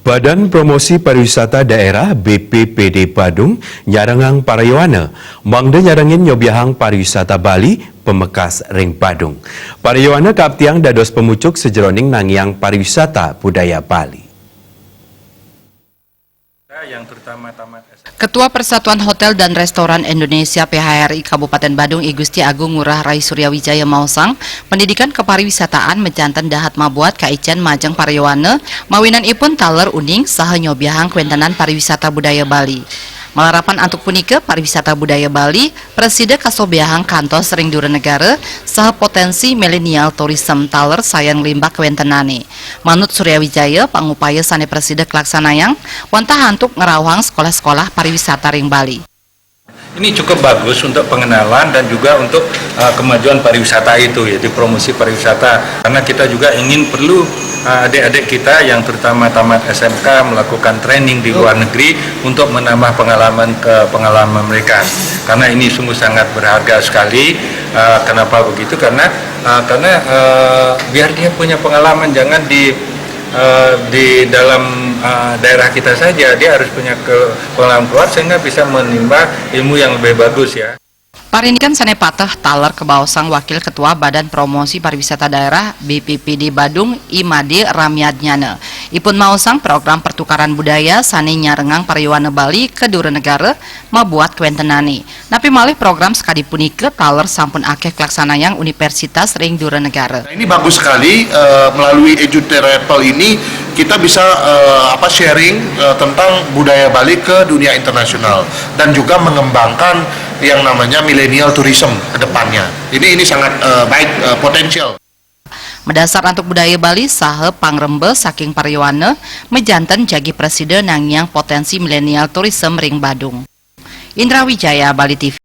Badan Promosi Pariwisata Daerah BPPD Badung nyarengang Parayawana mangde nyarengin nyobiahang pariwisata Bali pemekas ring Badung. Parayawana kaptiang dados pemucuk sejeroning nangiang pariwisata budaya Bali. Ketua Persatuan Hotel dan Restoran Indonesia PHRI Kabupaten Badung I Gusti Agung Ngurah Rai Suryawijaya mausang pendidikan kepariwisataan menjantan dahat mabuat kaicen majeng Parayawana mawinan ipun taler uning saha nyobiahang kuentenan pariwisata budaya Bali. Malarapan antuk punika pariwisata budaya Bali preside kasobiahang kantos ring Durenegara saha potensi milenial tourism taler sayang limbah kuentenane. Manut Suryawijaya pangupaya sane preside kelaksanayang wantah antuk ngerawang sekolah-sekolah pariwisata ring Bali. Ini cukup bagus untuk pengenalan dan juga untuk kemajuan pariwisata itu, yaitu promosi pariwisata. Karena kita juga ingin perlu adik-adik kita yang terutama tamat SMK melakukan training di luar negeri untuk menambah pengalaman mereka. Karena ini sungguh sangat berharga sekali. Kenapa begitu? Karena biar dia punya pengalaman, jangan di dalam daerah kita saja, dia harus punya pengalaman keluar sehingga bisa menimba ilmu yang lebih bagus ya. Parinikan sane patah taler kebausang Wakil Ketua Badan Promosi Pariwisata Daerah BPPD Badung Imade Ramyadnyana. Ipun mausang program pertukaran budaya sane nyarengang Parayawana Bali ke Durenegara mabuat kuentenani. Napi malih program sekadi punike taler sampun akeh kelaksanayang Universitas ring Durenegara. Nah, ini bagus sekali melalui EduTravel ini kita bisa sharing tentang budaya Bali ke dunia internasional dan juga mengembangkan yang namanya millennial tourism ke depannya. Ini sangat baik, potensial. Mendasar untuk budaya Bali saha pangrembe saking Parayawana mejanten jagi presiden nangyang potensi millennial tourism ring Badung. Indra Wijaya, Bali TV.